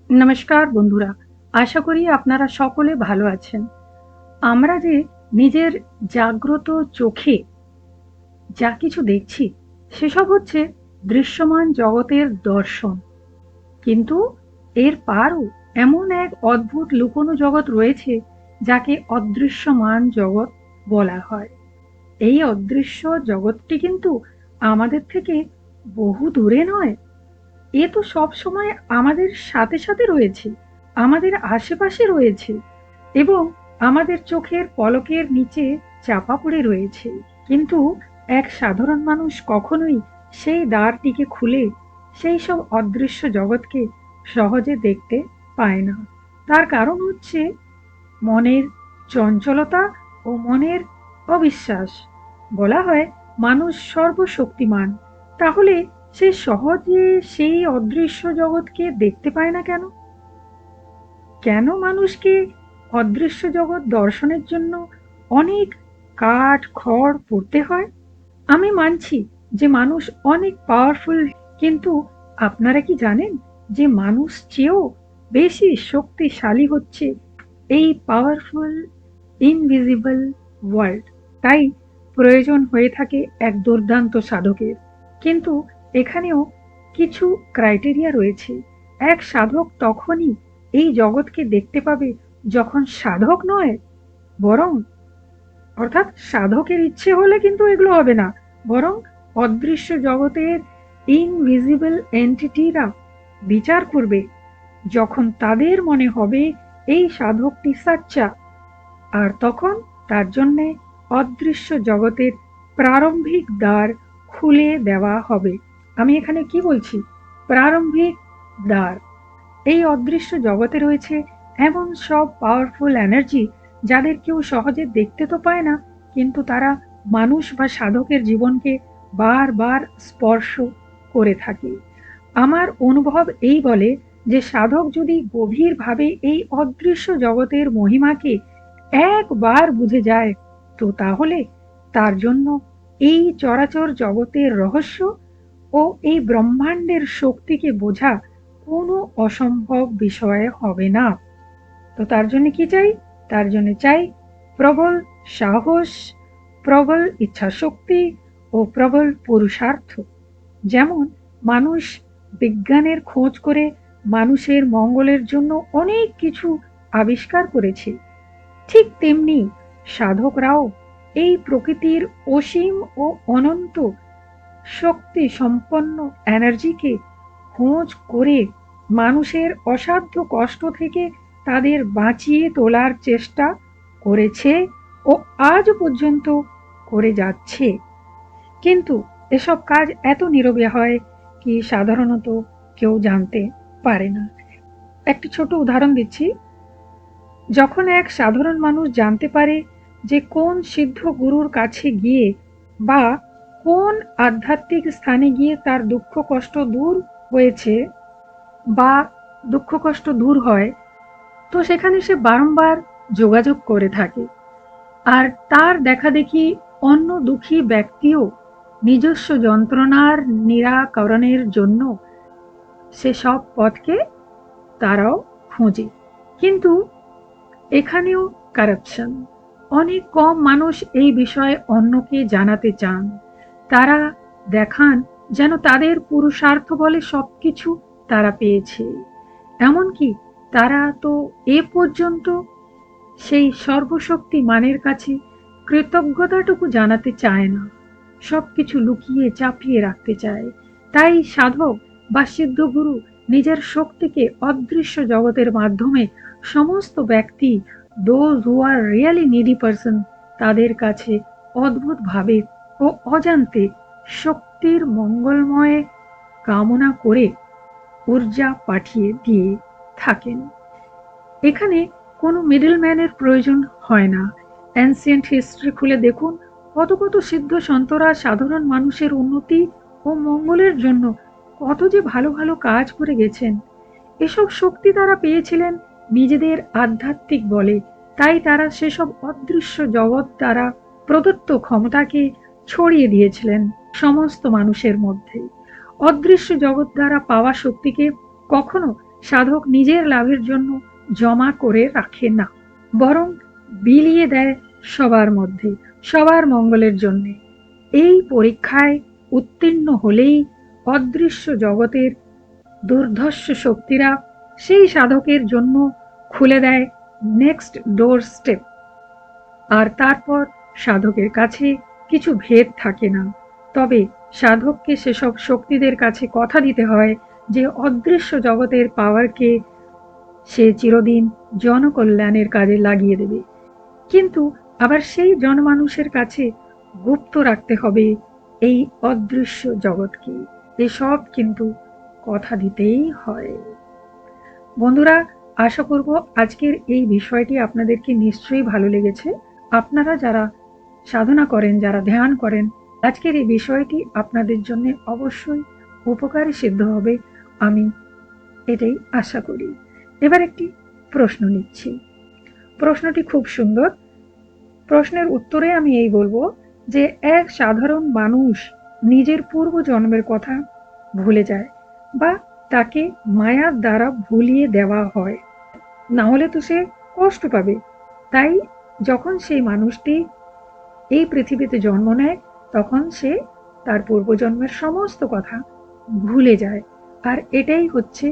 নমস্কার বন্ধুরা, আশা করি আপনারা সকলে ভালো আছেন। আমরা যে নিজের জাগ্রত চোখে যা কিছু দেখছি সেসব হচ্ছে দৃশ্যমান জগতের দর্শন। কিন্তু এর পারও এমন এক অদ্ভুত লুকোনো জগৎ রয়েছে যাকে অদৃশ্যমান জগৎ বলা হয়। এই অদৃশ্য জগৎটি কিন্তু আমাদের থেকে বহু দূরে নয়, এ তো সবসময় আমাদের সাথে সাথে রয়েছে, আমাদের আশেপাশে রয়েছে এবং আমাদের চোখের পলকের নিচে চাপা পড়ে রয়েছে। কিন্তু এক সাধারণ মানুষ কখনোই সেই দ্বারটিকে খুলে সেই সব অদৃশ্য জগৎকে সহজে দেখতে পায় না। তার কারণ হচ্ছে মনের চঞ্চলতা ও মনের অবিশ্বাস। বলা হয় মানুষ সর্বশক্তিমান, তাহলে সে সহজে সেই অদৃশ্য জগৎকে দেখতে পায় না কেন? কেন মানুষকে অদৃশ্য জগৎ দর্শনের জন্য অনেক কাঠ খড় পড়তে হয়? আমি মানছি যে মানুষ অনেক পাওয়ারফুল, কিন্তু আপনারা কি জানেন যে মানুষ চেয়েও বেশি শক্তিশালী হচ্ছে এই পাওয়ারফুল ইনভিজিবল ওয়ার্ল্ড? তাই প্রয়োজন হয়ে থাকে এক দুর্দান্ত সাধকের। কিন্তু এখানেও কিছু ক্রাইটেরিয়া রয়েছে। এক সাধক তখনই এই জগৎকে দেখতে পাবে যখন সাধক নয়, বরং অর্থাৎ সাধকের ইচ্ছে হলে কিন্তু এগুলো হবে না, বরং অদৃশ্য জগতের ইনভিজিবল এন্টিটিরা বিচার করবে যখন তাদের মনে হবে এই সাধকটি সাচ্চা। আর তখন তার জন্যে অদৃশ্য জগতের প্রারম্ভিক দ্বার খুলে দেওয়া হবে। আমি এখানে কি বলছি? প্রারম্ভিক দ্বার। এই অদৃশ্য জগতে রয়েছে এমন সব পাওয়ারফুল এনার্জি যাদের কেউ সহজে দেখতে তো পায় না, কিন্তু তারা মানুষ বা সাধকের জীবনকে বারবার স্পর্শ করে থাকে। আমার অনুভব এই বলে যে সাধক যদি গভীরভাবে এই অদৃশ্য জগতের মহিমাকে একবার বুঝে যায়, তো তাহলে তার জন্য এই চরাচর জগতের রহস্য ও এই ব্রহ্মাণ্ডের শক্তিকে বোঝা কোনো অসম্ভব বিষয় হবে না। তো তার জন্য কি চাই? তার জন্য চাই প্রবল সাহস, প্রবল ইচ্ছাশক্তি ও প্রবল পুরুষার্থ। যেমন মানুষ বিজ্ঞানের খোঁজ করে মানুষের মঙ্গলের জন্য অনেক কিছু আবিষ্কার করেছে, ঠিক তেমনি সাধকরাও এই প্রকৃতির অসীম ও অনন্ত শক্তি সম্পন্ন এনার্জিকে খোঁজ করে মানুষের অসাধ্য কষ্ট থেকে তাদের বাঁচিয়ে তোলার চেষ্টা করেছে ও আজ পর্যন্ত করে যাচ্ছে। কিন্তু এসব কাজ এত নীরবে হয় কি সাধারণত কেউ জানতে পারে না। একটি ছোট উদাহরণ দিচ্ছি। যখন এক সাধারণ মানুষ জানতে পারে যে কোন সিদ্ধ গুরুর কাছে গিয়ে বা কোন আধ্যাত্মিক স্থানে গিয়ে তার দুঃখ কষ্ট দূর হয়েছে বা দুঃখ কষ্ট দূর হয়, তো সেখানে সে বারংবার যোগাযোগ করে থাকে। আর তার দেখাদেখি অন্য দুঃখী ব্যক্তিও নিজস্ব যন্ত্রণার নিরাকরণের জন্য সেসব পথকে তারাও খোঁজে। কিন্তু এখানেও কারাপশন। অনেক কম মানুষ এই বিষয়ে অন্যকে জানাতে চান। তারা দেখান যেন তাদের পুরুষার্থ বলে সবকিছু তারা পেয়েছে। এমনকি তারা তো এ পর্যন্ত সেই সর্বশক্তি মানের কাছে কৃতজ্ঞতাটুকু জানাতে চায় না, সবকিছু লুকিয়ে চাপিয়ে রাখতে চায়। তাই সাধক বা সিদ্ধগুরু নিজের শক্তিকে অদৃশ্য জগতের মাধ্যমে সমস্ত ব্যক্তি, those who are really needy person, তাদের কাছে অদ্ভুতভাবে ও অজান্তে শক্তির মঙ্গলময় কামনা করে ঊর্জা পাঠিয়ে দিয়ে থাকেন। এখানে কোনো মিডলম্যানের প্রয়োজন হয় না। অ্যানসিয়েন্ট হিস্ট্রি খুলে দেখুন, কত কত সিদ্ধ সন্তরা সাধারণ মানুষের উন্নতি ও মঙ্গলের জন্য কত যে ভালো ভালো কাজ করে গেছেন। এসব শক্তি তারা পেয়েছিলেন নিজেদের আধ্যাত্মিক বলে, তাই তারা সেসব অদৃশ্য জগৎ দ্বারা প্রদত্ত ক্ষমতাকে ছড়িয়ে দিয়েছিলেন সমস্ত মানুষের মধ্যে। অদৃশ্য জগৎ দ্বারা পাওয়া শক্তিকে কখনো সাধক নিজের লাভের জন্য জমা করে রাখে না, বরং বিলিয়ে দেয় সবার মধ্যে, সবার মঙ্গলের জন্য। এই পরীক্ষায় উত্তীর্ণ হলেই অদৃশ্য জগতের দুর্ধর্ষ শক্তিরা সেই সাধকের জন্য খুলে দেয় নেক্সট ডোর স্টেপ। আর তারপর সাধকের কাছে কিছু ভেদ থাকে না। তবে সাধককে সেসব শক্তিদের কাছে কথা দিতে হয় যে অদৃশ্য জগতের পাওয়ারকে সে চিরদিন জনকল্যাণের কাজে লাগিয়ে দেবে। কিন্তু আবার সেই জনমানুষের কাছে গুপ্ত রাখতে হবে এই অদৃশ্য জগৎকে। এসব কিন্তু কথা দিতেই হয়। বন্ধুরা, আশা করব আজকের এই বিষয়টি আপনাদেরকে নিশ্চয়ই ভালো লেগেছে। আপনারা যারা সাধনা করেন, যারা ধ্যান করেন, আজকের এই বিষয়টি আপনাদের জন্য অবশ্যই উপকারী সিদ্ধ হবে, আমি এটাই আশা করি। এবার একটি প্রশ্ন নিচ্ছি। প্রশ্নটি খুব সুন্দর। প্রশ্নের উত্তরে আমি এই বলবো যে এক সাধারণ মানুষ নিজের পূর্ব জন্মের কথা ভুলে যায় বা তাকে মায়ার দ্বারা ভুলিয়ে দেওয়া হয়, না হলে তো সে কষ্ট পাবে। তাই যখন সেই মানুষটি এই পৃথিবীতে জন্ম নেয় তখন সে তার পূর্বজন্মের সমস্ত কথা ভুলে যায়। আর এটাই হচ্ছে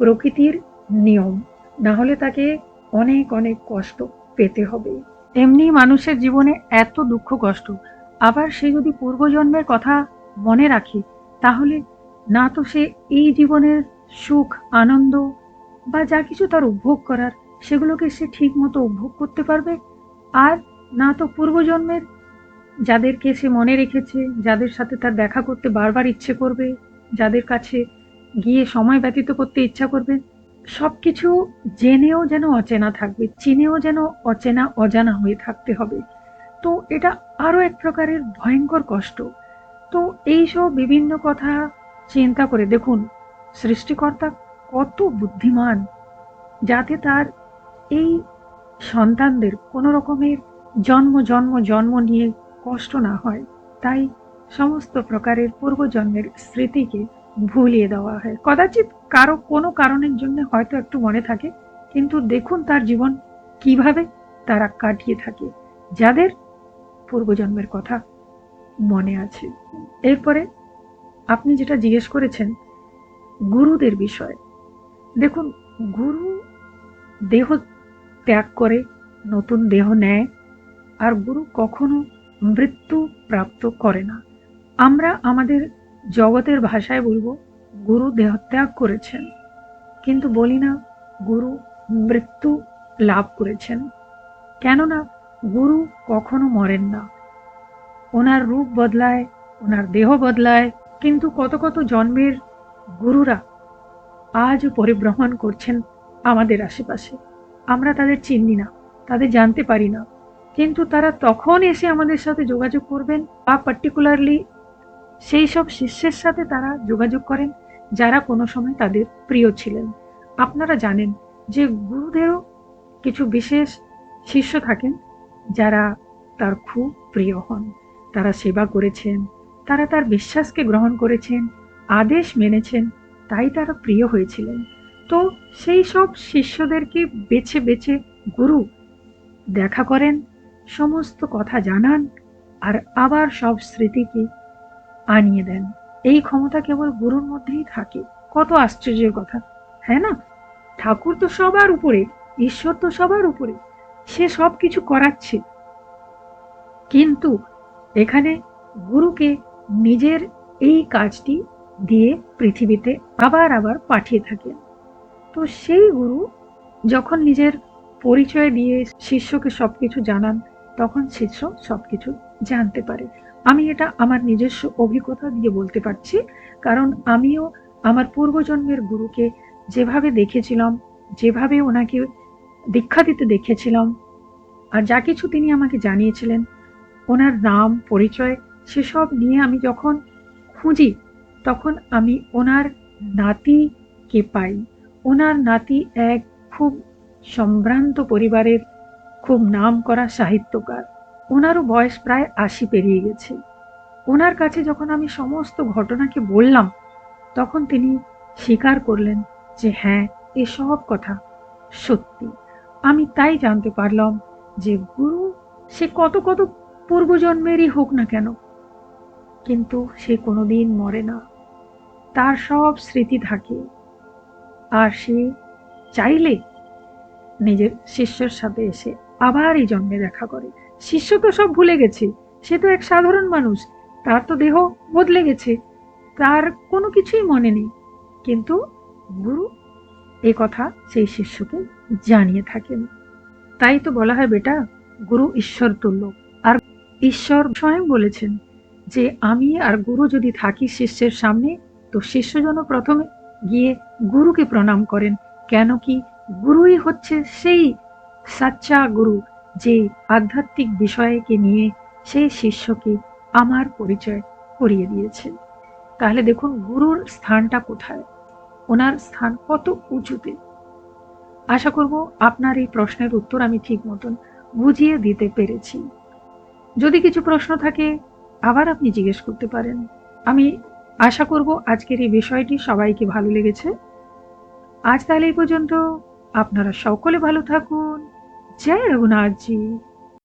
প্রকৃতির নিয়ম, না হলে তাকে অনেক অনেক কষ্ট পেতে হবে। এমনি মানুষের জীবনে এত দুঃখ কষ্ট, আবার সে যদি পূর্বজন্মের কথা মনে রাখে তাহলে না তো সে এই জীবনের সুখ আনন্দ বা যা কিছু তার উপভোগ করার সেগুলোকে সে ঠিক মতো উপভোগ করতে পারবে, আর না তো পূর্বজন্মের যাদেরকে সে মনে রেখেছে, যাদের সাথে তার দেখা করতে বারবার ইচ্ছে করবে, যাদের কাছে গিয়ে সময় ব্যতীত করতে ইচ্ছা করবে, সবকিছু জেনেও যেন অচেনা থাকবে, চিনেও যেন অচেনা অজানা হয়ে থাকতে হবে। তো এটা আরো এক প্রকারের ভয়ঙ্কর কষ্ট। তো এইসব বিভিন্ন কথা চিন্তা করে দেখুন সৃষ্টিকর্তা কত বুদ্ধিমান, যাতে তার এই সন্তানদের কোনো রকমের জন্ম জন্ম জন্ম নিয়ে কষ্ট না হয়। তাই সমস্ত প্রকারের পূর্বজন্মের স্মৃতিকে ভুলিয়ে দেওয়া হয়। কদাচিৎ কারো কোনো কারণের জন্য হয়তো একটু মনে থাকে, কিন্তু দেখুন তার জীবন কিভাবে তারা কাটিয়ে থাকে, যাদের পূর্বজন্মের কথা মনে আছে। এরপরে আপনি যেটা জিজ্ঞেস করেছেন গুরুদের বিষয়, দেখুন গুরু দেহ ত্যাগ করে নতুন দেহ নেয়, আর গুরু কখনো মৃত্যু প্রাপ্ত করে না। আমরা আমাদের জগতের ভাষায় বলবো গুরু দেহত্যাগ করেছেন, কিন্তু বলি না গুরু মৃত্যু লাভ করেছেন। কেননা গুরু কখনো মরেন না, ওনার রূপ বদলায়, ওনার দেহ বদলায়, কিন্তু কত কত জন্মের গুরুরা আজও পরিভ্রমণ করছেন আমাদের আশেপাশে। আমরা তাদের চিনি না, তাদের জানতে পারি না, কিন্তু তারা তখন এসে আমাদের সাথে যোগাযোগ করবেন, বা পার্টিকুলারলি সেই সব শিষ্যের সাথে তারা যোগাযোগ করেন যারা কোনো সময় তাদের প্রিয় ছিলেন। আপনারা জানেন যে গুরুদেরও কিছু বিশেষ শিষ্য থাকেন যারা তার খুব প্রিয় হন, তারা সেবা করেছেন, তারা তার বিশ্বাসকে গ্রহণ করেছেন, আদেশ মেনেছেন, তাই তারা প্রিয় হয়েছিলেন। তো সেই সব শিষ্যদেরকে বেছে বেছে গুরু দেখা করেন, সমস্ত কথা জানান, আর আবার সব স্মৃতিকে আনিয়ে দেন। এই ক্ষমতা কেবল গুরুর মধ্যেই থাকে। কত আশ্চর্যের কথা, হ্যাঁ না? ঠাকুর তো সবার উপরে, ঈশ্বর তো সবার উপরে, সে সব কিছু করাচ্ছে, কিন্তু এখানে গুরুকে নিজের এই কাজটি দিয়ে পৃথিবীতে আবার আবার পাঠিয়ে থাকেন। তো সেই গুরু যখন নিজের পরিচয় দিয়ে শিষ্যকে সবকিছু জানান, তখন শিষ্য সবকিছু জানতে পারে। আমি এটা আমার নিজস্ব অভিজ্ঞতা দিয়ে বলতে পারছি, কারণ আমিও আমার পূর্বজন্মের গুরুকে যেভাবে দেখেছিলাম, যেভাবে ওনাকে দীক্ষা দিতে দেখেছিলাম, আর যা কিছু তিনি আমাকে জানিয়েছিলেন, ওনার নাম পরিচয় সেসব নিয়ে আমি যখন খুঁজি, তখন আমি ওনার নাতিকে পাই। ওনার নাতি এক খুব সম্ভ্রান্ত পরিবারের খুব নামকরা সাহিত্যকার, ওনারও বয়স প্রায় ৮০ পেরিয়ে গেছে। ওনার কাছে যখন আমি সমস্ত ঘটনাকে বললাম, তখন তিনি স্বীকার করলেন যে হ্যাঁ, এসব কথা সত্যি। আমি তাই জানতে পারলাম যে গুরু সে কত কত পূর্বজন্মেরই হোক না কেন, কিন্তু সে কোনোদিন মরে না। তার সব স্মৃতি থাকে, আর সে চাইলে নিজের শিষ্যের সাথে এসে আবার এই জন্মে দেখা করে। শিষ্য তো সব ভুলে গেছে, সে তো এক সাধারণ মানুষ, তার তো দেহ বদলে গেছে, তার কোনো কিছুই মনে নেই, কিন্তু গুরু এ কথা সেই শিষ্যকে জানিয়ে থাকেন। তাই তো বলা হয় বেটা, গুরু ঈশ্বর তুল্য। আর ঈশ্বর স্বয়ং বলেছেন যে আমি আর গুরু যদি থাকি শিষ্যের সামনে, তো শিষ্য যেন প্রথমে গিয়ে গুরুকে প্রণাম করেন। কেন কি গুরুই হচ্ছে সেই সাচ্চা গুরু, যে আধ্যাত্মিক বিষয়কে নিয়ে সেই শিষ্যকে আমার পরিচয় করিয়ে দিয়েছেন। তাহলে দেখুন গুরুর স্থানটা কোথায়, ওনার স্থান কত উঁচুতে। আশা করব আপনার এই প্রশ্নের উত্তর আমি ঠিক মতন বুঝিয়ে দিতে পেরেছি। যদি কিছু প্রশ্ন থাকে আবার আপনি জিজ্ঞেস করতে পারেন। আমি আশা করব আজকের এই বিষয়টি সবাইকে ভালো লেগেছে। আজ তাহলে এই পর্যন্ত। আপনারা সকলে ভালো থাকুন। জয় রঘুনাথজি।